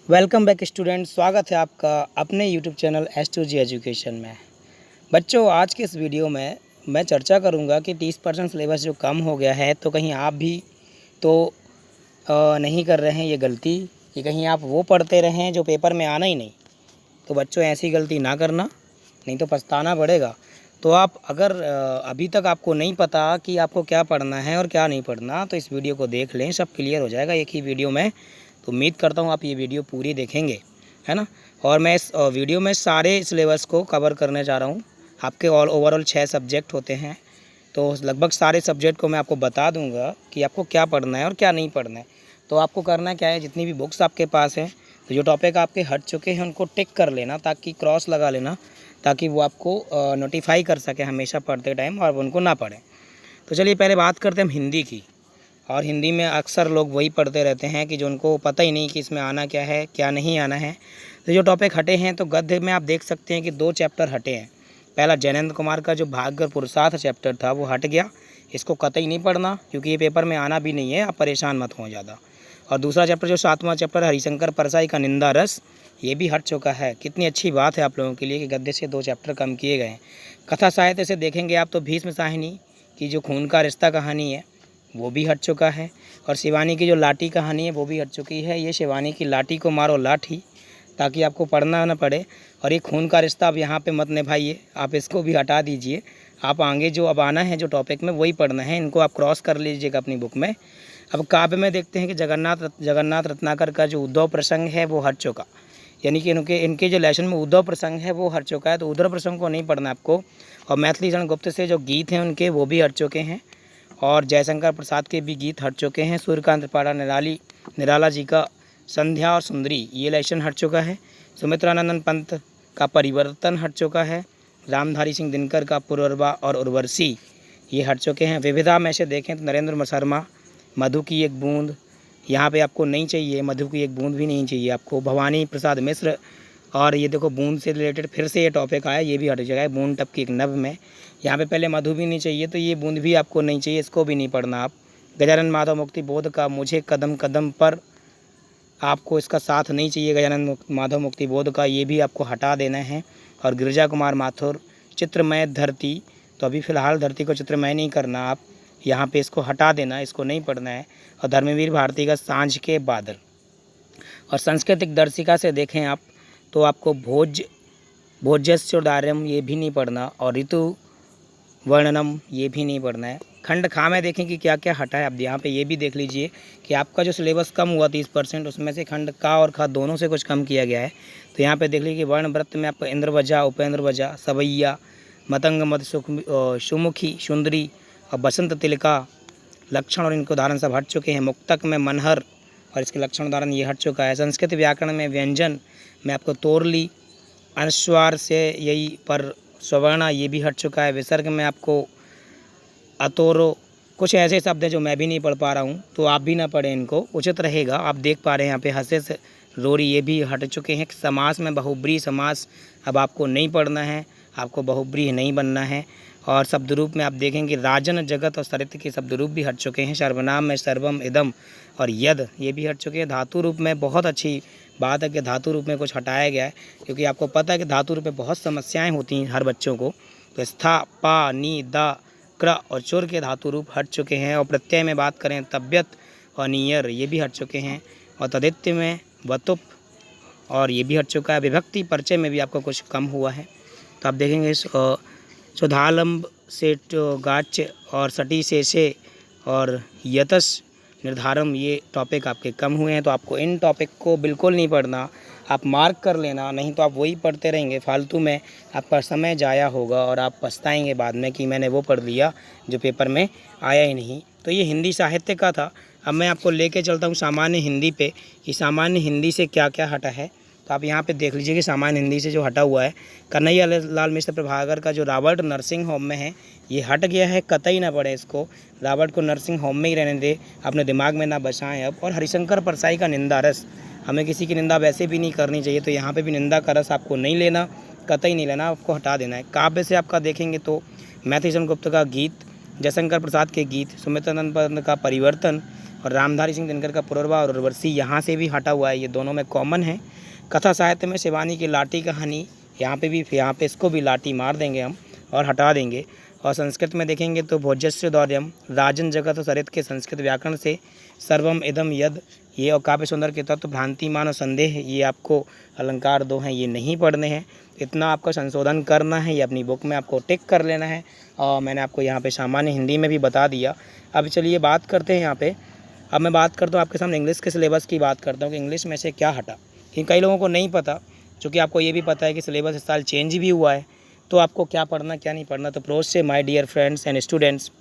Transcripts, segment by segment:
Welcome back student, स्वागत है आपका अपने यूट्यूब चैनल S2G एजुकेशन में। बच्चों, आज के इस वीडियो में मैं चर्चा करूंगा कि 30% सिलेबस जो कम हो गया है, तो कहीं आप भी तो नहीं कर रहे हैं ये गलती कि कहीं आप वो पढ़ते रहें जो पेपर में आना ही नहीं। तो बच्चों, ऐसी गलती ना करना, नहीं तो पछताना पड़ेगा। तो आप अगर अभी तक आपको नहीं पता कि आपको क्या पढ़ना है और क्या नहीं पढ़ना, तो इस वीडियो को देख लें, सब क्लियर हो जाएगा एक ही वीडियो में। तो उम्मीद करता हूँ आप ये वीडियो पूरी देखेंगे, है ना। और मैं इस वीडियो में सारे सिलेबस को कवर करने जा रहा हूँ। आपके ओवरऑल 6 सब्जेक्ट होते हैं, तो लगभग सारे सब्जेक्ट को मैं आपको बता दूंगा कि आपको क्या पढ़ना है और क्या नहीं पढ़ना है। तो आपको करना क्या है, जितनी भी बुक्स आपके पास हैं, तो जो टॉपिक आपके हट चुके हैं उनको टिक कर लेना, ताकि क्रॉस लगा लेना, ताकि वो आपको नोटिफाई कर सके हमेशा पढ़ते टाइम और उनको ना पढ़ें। तो चलिए पहले बात करते हैं हम हिंदी की। और हिंदी में अक्सर लोग वही पढ़ते रहते हैं कि जो उनको पता ही नहीं कि इसमें आना क्या है, क्या नहीं आना है। तो जो टॉपिक हटे हैं, तो गद्य में आप देख सकते हैं कि 2 चैप्टर हटे हैं। पहला जैनेंद्र कुमार का जो भाग्य और पुरुषार्थ चैप्टर था वो हट गया, इसको कतई नहीं पढ़ना, क्योंकि ये पेपर में आना भी नहीं है, आप परेशान मत हो ज़्यादा। और दूसरा चैप्टर जो 7वां चैप्टर हरिशंकर परसाई का निंदा रस, ये भी हट चुका है। कितनी अच्छी बात है आप लोगों के लिए कि गद्य से 2 चैप्टर कम किए गए हैं। कथा साहित्य से देखेंगे आप तो भीष्म साहिनी की जो खून का रिश्ता कहानी है वो भी हट चुका है। और शिवानी की जो लाठी कहानी है वो भी हट चुकी है। ये शिवानी की लाठी को मारो लाठी, ताकि आपको पढ़ना ना पड़े। और ये खून का रिश्ता अब यहाँ पे मत निभाइए, आप इसको भी हटा दीजिए। आप आगे जो अब आना है जो टॉपिक में वही पढ़ना है, इनको आप क्रॉस कर लीजिएगा अपनी बुक में। अब काव्य में देखते हैं कि जगन्नाथ रत्नाकर का जो उद्धव प्रसंग है वो हट चुका, यानी कि इनके जो लेसन में उद्धव प्रसंग है वो हट चुका है। तो उद्धव प्रसंग को नहीं पढ़ना आपको। और मैथिली शरण गुप्त से जो गीत हैं उनके वो भी हट चुके हैं। और जयशंकर प्रसाद के भी गीत हट चुके हैं। सूर्यकांत त्रिपाठी निराला जी का संध्या और सुंदरी ये लेसन हट चुका है। सुमित्रानंदन पंत का परिवर्तन हट चुका है। रामधारी सिंह दिनकर का पुरवरबा और उर्वशी ये हट चुके हैं। विविधा में से देखें तो नरेंद्र शर्मा मधु की एक बूंद, यहाँ पे आपको नहीं चाहिए, मधु की एक बूंद भी नहीं चाहिए आपको। भवानी प्रसाद मिश्र, और ये देखो बूंद से रिलेटेड फिर से ये टॉपिक आया, ये भी हट जगह है। बूंद टपकी एक नभ में, यहाँ पे पहले मधु भी नहीं चाहिए, तो ये बूंद भी आपको नहीं चाहिए, इसको भी नहीं पढ़ना आप। गजानन माधव मुक्ति बोध का मुझे कदम कदम पर, आपको इसका साथ नहीं चाहिए गजानन माधव मुक्ति बोध का, ये भी आपको हटा देना है। और गिरिजा कुमार माथुर चित्रमय धरती, तो अभी फ़िलहाल धरती को चित्रमय नहीं करना आप, यहाँ पे इसको हटा देना, इसको नहीं पढ़ना है। और धर्मवीर भारती का सांझ के बादल। और सांस्कृतिक दर्शिका से देखें आप तो आपको भोज्यस्योदार्यम ये भी नहीं पढ़ना, और ऋतु वर्णनम ये भी नहीं पढ़ना है। खंड खा में देखें कि क्या क्या हटा है। अब यहाँ पे ये भी देख लीजिए कि आपका जो सिलेबस कम हुआ 30%, उसमें से खंड का और खा दोनों से कुछ कम किया गया है। तो यहाँ पे देख लीजिए कि वर्ण व्रत में आपका इंद्र वजा, उपेंद्र वजा, सवैया, मतंग मद सुमुखी, सुंदरी और बसंत तिलका लक्षण और इनके उदाहरण सब हट चुके हैं। मुक्तक में मनहर और इसके लक्षण उदाहरण ये हट चुका है। संस्कृत व्याकरण में व्यंजन में आपको तोरली, अनुस्वार से यही पर स्वर्ण ये भी हट चुका है। विसर्ग में आपको अतोरो, कुछ ऐसे शब्द हैं जो मैं भी नहीं पढ़ पा रहा हूँ, तो आप भी ना पढ़ें, इनको उचित रहेगा। आप देख पा रहे हैं यहाँ पे हंसे से रोरी ये भी हट चुके हैं। समास में बहुब्रीहि समास अब आपको नहीं पढ़ना है, आपको बहुब्रीहि नहीं बनना है। और शब्द रूप में आप देखेंगे राजन, जगत और सरित के शब्द रूप भी हट चुके हैं। सर्वनाम में सर्वम, इदम और यद ये भी हट चुके हैं। धातु रूप में बहुत अच्छी बात है कि धातु रूप में कुछ हटाया गया है, क्योंकि आपको पता है कि धातु रूप में बहुत समस्याएं होती हैं हर बच्चों को। तो स्था, पा, नी, दा, क्र और चुर के धातु रूप हट चुके हैं। और प्रत्यय में बात करें तबियत और नियर ये भी हट चुके हैं। और तदित्य में वतुप और ये भी हट चुका है। विभक्ति परिचय में भी आपको कुछ कम हुआ है। तो आप देखेंगे सुधालंब से गाच्य और सटी से और यतस निर्धारम ये टॉपिक आपके कम हुए हैं। तो आपको इन टॉपिक को बिल्कुल नहीं पढ़ना, आप मार्क कर लेना, नहीं तो आप वही पढ़ते रहेंगे फालतू में, आपका समय जाया होगा और आप पछताएंगे बाद में कि मैंने वो पढ़ लिया जो पेपर में आया ही नहीं। तो ये हिंदी साहित्य का था। अब मैं आपको लेके चलता हूँ सामान्य हिंदी पे कि सामान्य हिंदी से क्या क्या हटा है। तो आप यहाँ पे देख लीजिए कि सामान्य हिंदी से जो हटा हुआ है, कन्हैया लाल मिश्र प्रभाकर का जो रॉबर्ट नर्सिंग होम में है ये हट गया है, कतई ना पड़े इसको। रॉबर्ट को नर्सिंग होम में ही रहने दे, अपने दिमाग में ना बसाएं अब। और हरिशंकर परसाई का निंदा रस, हमें किसी की निंदा वैसे भी नहीं करनी चाहिए, तो यहाँ पे भी निंदा का रस आपको नहीं लेना, कतई नहीं लेना, आपको हटा देना है। काव्य से आपका देखेंगे तो मैथिली शरण गुप्त का गीत, जयशंकर प्रसाद के गीत, सुमित्रानंद पंत का परिवर्तन और रामधारी सिंह दिनकर का पुररवा और उर्वशी यहाँ से भी हटा हुआ है, ये दोनों में कॉमन है। कथा साहित्य में शिवानी की लाठी कहानी, यहाँ पे इसको भी लाठी मार देंगे हम और हटा देंगे। और संस्कृत में देखेंगे तो भोजस्य दौर्यम, राजन जगत और सरित के संस्कृत व्याकरण से सर्वम इदम यद, ये और काव्य सुंदर के तत्व भ्रांतिमान और संदेह, ये आपको अलंकार 2 हैं, ये नहीं पढ़ने हैं। इतना आपको संशोधन करना है, ये अपनी बुक में आपको टिक कर लेना है। और मैंने आपको यहाँ पे सामान्य हिंदी में भी बता दिया। अब चलिए बात करते हैं यहाँ पे। अब मैं बात करता हूँ आपके सामने इंग्लिश के सिलेबस की बात करता हूँ कि इंग्लिश में से क्या हटा, क्योंकि कई लोगों को नहीं पता, चूँकि आपको ये भी पता है कि सिलेबस इस साल चेंज भी हुआ है, तो आपको क्या पढ़ना क्या नहीं पढ़ना। तो प्रोज से my dear friends and students,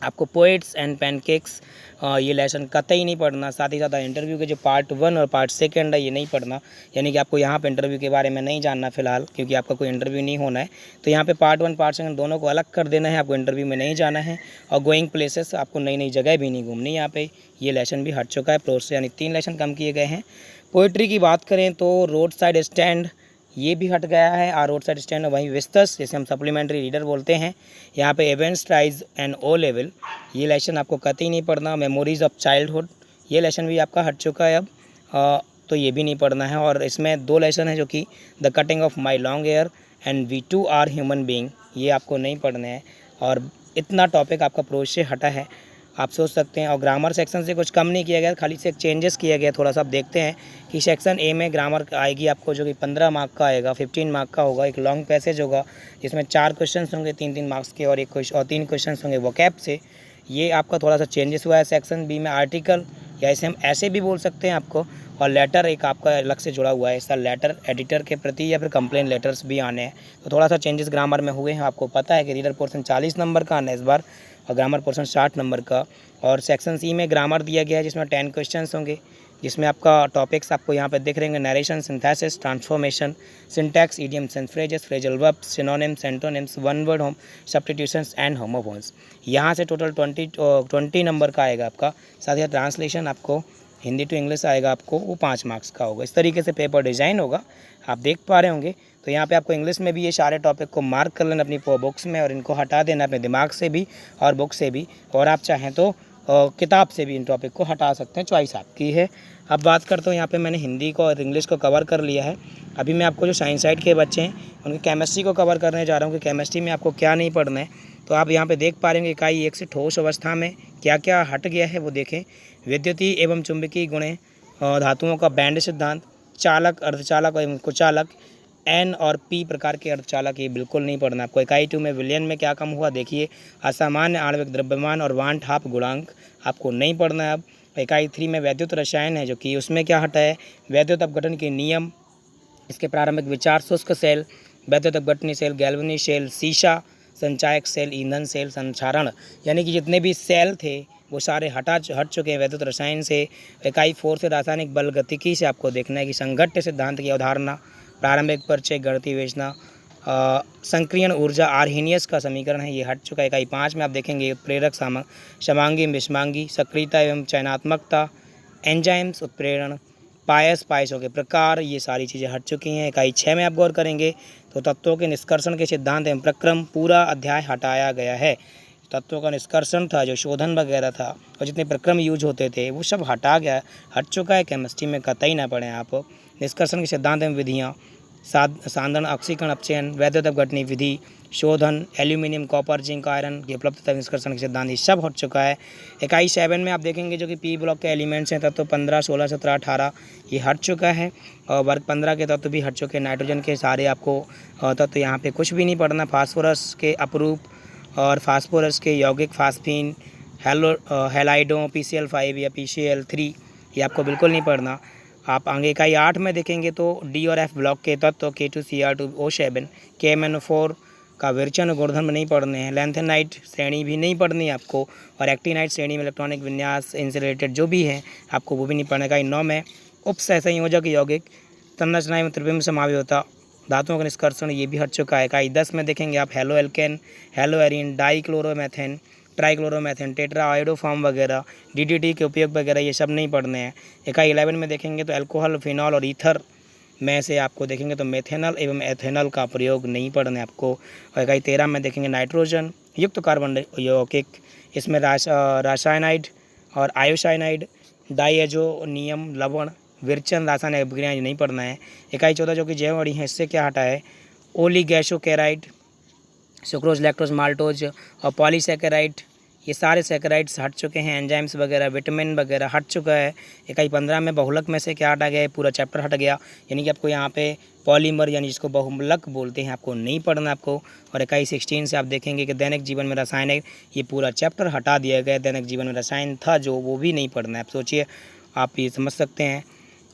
आपको पोएट्स एंड पैनकेक्स ये लेसन कतई नहीं पढ़ना। साथ ही साथ इंटरव्यू के जो पार्ट 1 और पार्ट 2 है ये नहीं पढ़ना, यानी कि आपको यहाँ पे इंटरव्यू के बारे में नहीं जानना फ़िलहाल, क्योंकि आपका कोई इंटरव्यू नहीं होना है। तो यहाँ पे पार्ट 1 पार्ट 2 दोनों को अलग कर देना है, आपको इंटरव्यू में नहीं जाना है। और गोइंग प्लेसेस, आपको नई नई जगह भी नहीं घूमनी। यहाँ पे ये लेसन भी हट चुका है प्रोज से, यानी 3 लेसन कम किए गए हैं। पोइट्री की बात करें तो रोड साइड स्टैंड ये भी हट गया है। और रोड साइड स्टैंड वहीं विस्तस, जैसे हम सप्लीमेंट्री रीडर बोलते हैं। यहाँ पे एवेंट्स ट्राइज एंड ओ लेवल, ये लेसन आपको कतई नहीं पढ़ना। मेमोरीज ऑफ चाइल्डहुड, ये लेसन भी आपका हट चुका है अब, तो ये भी नहीं पढ़ना है। और इसमें 2 लेसन है जो कि the cutting of my long hair and we too are human being, ये आपको नहीं पढ़ने हैं। और इतना टॉपिक आपका प्रोज से हटा है, आप सोच सकते हैं। और ग्रामर सेक्शन से कुछ कम नहीं किया गया, खाली से एक चेंजेस किया गया थोड़ा सा। आप देखते हैं कि सेक्शन ए में ग्रामर आएगी आपको, जो कि 15 मार्क का आएगा, 15 मार्क का होगा। एक लॉन्ग पैसेज होगा जिसमें 4 क्वेश्चन होंगे 3-3 मार्क्स के, और 3 क्वेश्चन होंगे वोकैब से। ये आपका थोड़ा सा चेंजेस हुआ है। सेक्शन बी में आर्टिकल, या इसे हम ऐसे भी बोल सकते हैं आपको, और लेटर एक आपका अलग से जुड़ा हुआ है। इसका लेटर एडिटर के प्रति या फिर कंप्लेन लेटर्स भी आने हैं, तो थोड़ा सा चेंजेस ग्रामर में हुए हैं। आपको पता है कि रीडर पोर्शन 40 नंबर का आना है इस बार, और ग्रामर पोर्शन 60 नंबर का। और सेक्शन सी में ग्रामर दिया गया है जिसमें 10 क्वेश्चंस होंगे, जिसमें आपका टॉपिक्स आपको यहाँ पे दिख रहेंगे: narration, synthesis, transformation, syntax, idioms and phrases, phrasal verbs, synonyms, antonyms, one word home substitutions and homophones. यहाँ से टोटल 20 नंबर का आएगा आपका। साथ ही ट्रांसलेशन आपको हिंदी टू इंग्लिश आएगा आपको, वो 5 मार्क्स का होगा। इस तरीके से पेपर डिज़ाइन होगा, आप देख पा रहे होंगे। तो यहाँ पे आपको इंग्लिश में भी ये सारे टॉपिक को मार्क कर लेना अपनी बुक्स में, और इनको हटा देना अपने दिमाग से भी और बुक से भी, और आप चाहें तो किताब से भी इन टॉपिक को हटा सकते हैं, चॉइस आपकी है। अब बात करता हूँ, यहाँ पे मैंने हिंदी को और इंग्लिश को कवर कर लिया है। अभी मैं आपको जो साइंस साइड के बच्चे हैं उनकी केमिस्ट्री को कवर करने जा रहा हूँ कि केमिस्ट्री में आपको क्या नहीं पढ़ना है। तो आप यहाँ पे देख पा रहे हैं इकाई 1 से ठोस अवस्था में क्या क्या हट गया है वो देखें। विद्युतीय एवं चुंबकीय गुणें, धातुओं का बैंड सिद्धांत, चालक, अर्धचालक एवं कुचालक, एन और पी प्रकार के अर्धचालक, ये बिल्कुल नहीं पढ़ना आपको। इकाई 2 में विलयन में क्या कम हुआ देखिए। असामान्य आणविक द्रव्यमान और वांट हाफ गुणांक आपको नहीं पढ़ना है अब। इकाई 3 में वैद्युत रसायन है, जो कि उसमें क्या हटा है, वैद्युत अपघटन के नियम, इसके प्रारंभिक विचार, शुष्क सेल, वैद्युत अपघटनी सेल, गैल्वेनिक सेल, शीशा, संचायक सेल, ईंधन सेल, संचारण, यानी कि जितने भी सेल थे वो सारे हट चुके हैं वैद्युत रसायन से। इकाई 4 से रासायनिक बल गतिकी से आपको देखना है कि संघट्य सिद्धांत की अवधारणा, प्रारंभिक परिचय, गणितीय विवेचना, संक्रियण ऊर्जा, आर्हेनियस का समीकरण है, ये हट चुका है। इकाई 5 में आप देखेंगे उत्प्रेरक समांगी विषमांगी, सक्रियता एवं चयनात्मकता, एंजाइम्स, उत्प्रेरण, पायसों के प्रकार, ये सारी चीज़ें हट चुकी हैं। इकाई 6 में आप गौर करेंगे तो तत्वों के निष्कर्षण के सिद्धांत एवं प्रक्रम, पूरा अध्याय हटाया गया है। तत्वों का निष्कर्षण था, जो शोधन वगैरह था, और जितने प्रक्रम यूज होते थे वो सब हट चुका है। केमिस्ट्री में कतई ना पढ़ें आप। निष्कर्षण के सिद्धांत एवं विधियाँ, सांद्रण, ऑक्सीकरण, अपचयन, वैद्युत अपघटनी विधि, शोधन, एल्यूमिनियम, कॉपर, जिंक, आयरन की उपलब्धता, निष्कर्षण के सिद्धांत, ये सब हट चुका है। इकाई 7 में आप देखेंगे जो कि पी ब्लॉक के एलिमेंट्स हैं, तत्व 15, 16, 17, 18 ये हट चुका है। और वर्ग 15 के तत्व भी हट चुके हैं। नाइट्रोजन के सारे आपको तत्व यहाँ पे कुछ भी नहीं पढ़ना। फास्फोरस के अपरूप और फास्फोरस के यौगिक, फास्फीन, हैलाइडों, PCl5 या PCl3, ये आपको बिल्कुल नहीं पढ़ना। आप आगे इकाई 8 में देखेंगे तो डी और एफ ब्लॉक के तत्व, K2Cr2O7, KMnO4 का विरचन गुणधर्म नहीं पढ़ने हैं। लैंथेनाइट श्रेणी भी नहीं पढ़नी है आपको, और एक्टिनाइट श्रेणी में इलेक्ट्रॉनिक विन्यास इनसे रिलेटेड जो भी है आपको वो भी नहीं पढ़ने का। 9 में उपसहसंयोजक यौगिक, संरचना एवं त्रिविम समावयवता, धातुओं का निष्कर्षण, ये भी हट चुका है। इकाई 10 में देखेंगे आप halo alkane, hello Erin, dichloromethane, trichloromethane, tetra iodoform वगैरह, DDT के उपयोग वगैरह, ये सब नहीं पढ़ने हैं। इकाई 11 में देखेंगे तो अल्कोहल, फिनॉल और ईथर में से आपको देखेंगे तो मेथेनॉल एवं एथेनॉल का प्रयोग नहीं पढ़ने आपको। और इकाई 13 में देखेंगे नाइट्रोजन युक्त कार्बन यौगिक, इसमें रासायनाइड और आयोसाइनाइड, डाइएजोनियम लवण, विरचन, रासायनिक अभिक्रियाएं नहीं पढ़ना है। इकाई 14 जो कि जैव अणु है इससे क्या हटा है, ओलिगोसैकेराइड, सुक्रोज, लैक्टोज, माल्टोज और पॉलीसैकेराइड, ये सारे सैकेराइड्स हट चुके हैं। एंजाइम्स वगैरह, विटामिन वगैरह हट चुका है। इकाई 15 में बहुलक में से क्या हटा गया है, पूरा चैप्टर हट गया। यानी कि आपको यहाँ पे पॉलीमर यानी जिसको बहुलक बोलते हैं आपको नहीं पढ़ना आपको। और इकाई 16 से आप देखेंगे कि दैनिक जीवन में रासायनिक, ये पूरा चैप्टर हटा दिया गया। दैनिक जीवन में रसायन था जो, वो भी नहीं पढ़ना है। आप सोचिए, आप ये समझ सकते हैं।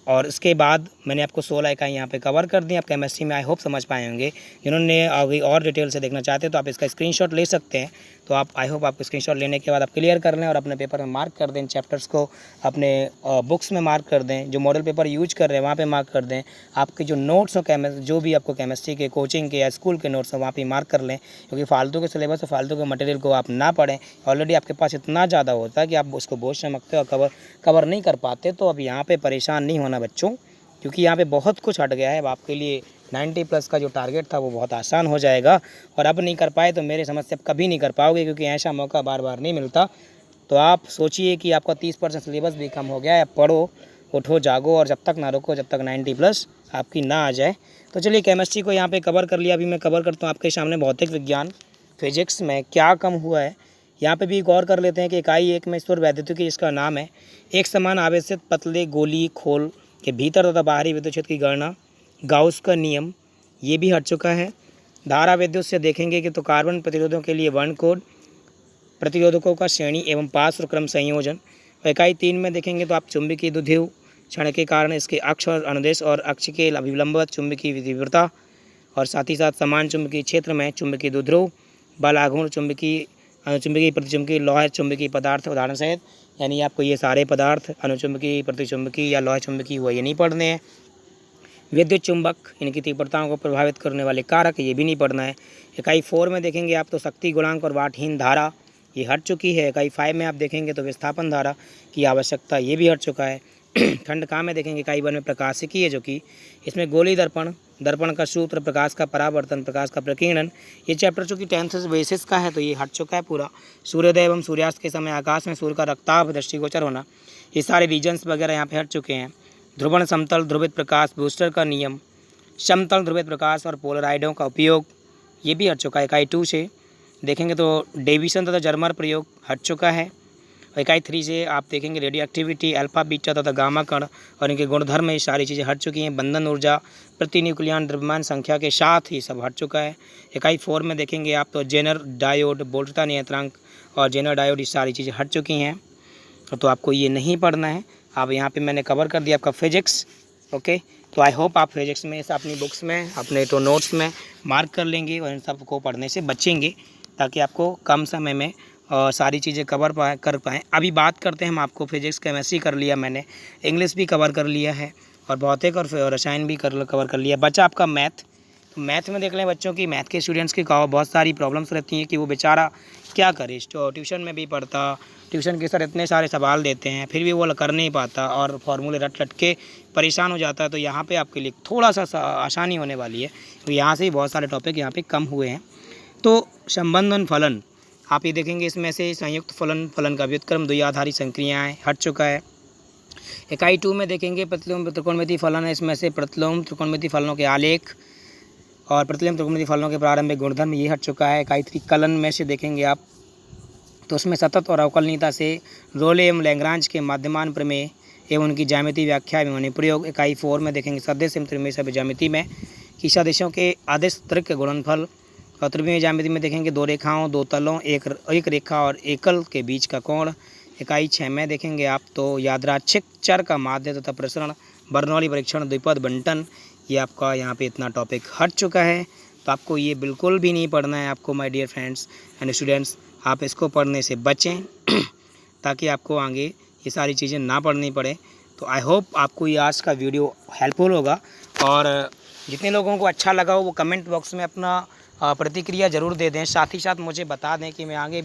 और इसके बाद मैंने आपको 16 इकाई यहाँ पे कवर कर दी। आप केमिस्ट्री में आई होप समझ पाए होंगे। जिन्होंने आगे और डिटेल से देखना चाहते हैं तो आप इसका स्क्रीनशॉट ले सकते हैं। तो आप आई होप आप स्क्रीनशॉट लेने के बाद आप क्लियर कर लें और अपने पेपर में मार्क कर दें। चैप्टर्स को अपने बुक्स में मार्क कर दें। जो मॉडल पेपर यूज कर रहे हैं वहाँ पे मार्क कर दें। आपके जो नोट्स हो जो भी आपको केमिस्ट्री के, कोचिंग के या स्कूल के नोट्स हैं वहाँ पे मार्क कर लें। क्योंकि फालतू के सिलेबस और फालतू के मटेरियल को आप ना पढ़ें। ऑलरेडी आपके पास इतना ज़्यादा होता है कि आप उसको बोझ समझते हो और कवर नहीं कर पाते। तो अब यहाँ पर परेशान नहीं होना बच्चों, क्योंकि यहाँ पे बहुत कुछ हट गया है। अब आपके लिए 90+ का जो टारगेट था वो बहुत आसान हो जाएगा। और अब नहीं कर पाए तो मेरे समझ से अब कभी नहीं कर पाओगे, क्योंकि ऐसा मौका बार बार नहीं मिलता। तो आप सोचिए कि आपका 30% सिलेबस भी कम हो गया है। अब पढ़ो, उठो, जागो और जब तक ना रुको, जब तक 90+ आपकी ना आ जाए। तो चलिए, केमिस्ट्री को यहाँ पे कवर कर लिया। अभी मैं कवर करता हूँ आपके सामने भौतिक विज्ञान, फिजिक्स में क्या कम हुआ है। यहाँ पे भी गौर कर लेते हैं कि इकाई 1 में ईश्वर वैद्युतिकी, इसका नाम है एक समान आवेशित पतले गोली खोल के भीतर तथा बाहरी विद्युत क्षेत्र की गणना, गाउस का नियम, ये भी हट चुका है। धारा विद्युत से देखेंगे कि तो कार्बन प्रतिरोधों के लिए वर्ण कोड, प्रतिरोधकों का श्रेणी एवं पार्श्व क्रम संयोजन। इकाई 3 में देखेंगे तो आप चुंबकीय द्विध्रुव क्षण के कारण इसके अक्ष और अनुदेश और अक्ष के अभिलंबवत चुंबकीय तीव्रता, और साथ ही साथ समान चुंबकीय क्षेत्र में चुंबकीय द्विध्रुव, बल आघूर्ण, चुंबकीय, अनुचुंबकीय, प्रतिचुंबकीय, लोह चुंबकीय पदार्थ उदाहरण सहित। यानी आपको ये सारे पदार्थ अनुचुंबकीय, प्रतिचुंबकीय या लोह चुंबकीय हुआ ये नहीं पढ़ने हैं। विद्युत चुंबक, इनकी तीव्रताओं को प्रभावित करने वाले कारक, ये भी नहीं पढ़ना है। इकाई 4 में देखेंगे आप तो शक्ति गुणांक और वाटहीन धारा, ये हट चुकी है। इकाई 5 में आप देखेंगे तो विस्थापन धारा की आवश्यकता, ये भी हट चुका है। खंड का में देखेंगे इकाई 1 में प्रकाशिकी है, जो कि इसमें गोली दर्पण, दर्पण का सूत्र, प्रकाश का परावर्तन, प्रकाश का प्रकीर्णन, ये चैप्टर चूँकि 10th बेसिस का है तो ये हट चुका है पूरा। सूर्योदय एवं सूर्यास्त के समय आकाश में सूर्य का रक्ताभ दृष्टिगोचर होना, ये सारे रीजन्स वगैरह यहाँ पे हट चुके हैं। ध्रुवण, समतल ध्रुवित प्रकाश, बूस्टर का नियम, समतल ध्रुवित प्रकाश और पोलराइडों का उपयोग, ये भी हट चुका है। इकाई 2 से देखेंगे तो डेविसन तथा जर्मर प्रयोग हट चुका है। इकाई 3 से आप देखेंगे रेडियो एक्टिविटी, अल्फा, बीटा तथा गामा कण और इनके गुणधर्म, ये सारी चीज़ें हट चुकी हैं। बंधन ऊर्जा, प्रति न्यूक्लियन द्रव्यमान संख्या के साथ ही सब हट चुका है। इकाई 4 में देखेंगे आप तो जेनर डायोड, बोल्टता नियंत्रक और जेनर डायोड, ये सारी चीज़ें हट चुकी हैं। तो आपको ये नहीं पढ़ना है। अब यहाँ पे मैंने कवर कर दिया आपका फिजिक्स। ओके, तो आई होप आप फिजिक्स में अपनी बुक्स में, अपने तो नोट्स में मार्क कर लेंगे और इन सब को पढ़ने से बचेंगे, ताकि आपको कम समय में सारी चीज़ें कवर कर पाएँ। अभी बात करते हैं हम, आपको फिजिक्स, केमिस्ट्री कर लिया मैंने, इंग्लिश भी कवर कर लिया है और भौतिक और रसायन भी कवर कर लिया। बचा आपका मैथ। तो मैथ में देख लें बच्चों की, मैथ के स्टूडेंट्स की बहुत सारी प्रॉब्लम्स रहती हैं कि वो बेचारा क्या करे। ट्यूशन में भी पढ़ता, ट्यूशन के सर इतने सारे सवाल देते हैं फिर भी वो कर नहीं पाता और फार्मूले रट रट के परेशान हो जाता है। तो यहाँ पे आपके लिए थोड़ा सा आसानी होने वाली है। तो यहाँ से ही बहुत सारे टॉपिक यहाँ पे कम हुए हैं। तो संबंधन फलन आप ये देखेंगे, इसमें से संयुक्त फलन, फलन का व्युत्क्रम, द्विआधारी संक्रियाएँ हट चुका है। इकाई 2 में देखेंगे प्रतिलोम त्रिकोणमितीय फलन है, इसमें से प्रतिलोम त्रिकोणमितीय फलनों के आलेख और प्रतिलोम त्रिकोणमितीय फलनों के प्रारंभिक गुणधर्म, ये हट चुका है। इकाई 3 कलन में से देखेंगे आप तो उसमें सतत और अवकलनीयता से रोले एवं लैग्रांज के माध्यमान प्रमेय एवं उनकी ज्यामिति व्याख्या एवं अनुप्रयोग। इकाई 4 में देखेंगे सदिश एवं त्रिमेय ज्यामिति में कि सदिशों के अदिश त्रिक गुणनफल, और त्रिमेय ज्यामिति में देखेंगे दो रेखाओं, दो तलों, एक रेखा और एकल के बीच का कोण। इकाई 6 में देखेंगे आप तो यादृच्छिक चर का माध्य तथा प्रसरण, बर्नौली परीक्षण, द्विपद बंटन, ये आपका यहाँ पे इतना टॉपिक हट चुका है। तो आपको ये बिल्कुल भी नहीं पढ़ना है आपको my dear friends and students. आप इसको पढ़ने से बचें ताकि आपको आगे ये सारी चीज़ें ना पढ़नी पड़े। तो आई होप आपको ये आज का वीडियो हेल्पफुल होगा, और जितने लोगों को अच्छा लगा हो वो कमेंट बॉक्स में अपना प्रतिक्रिया ज़रूर दे दें। साथ ही साथ मुझे बता दें कि मैं आगे भी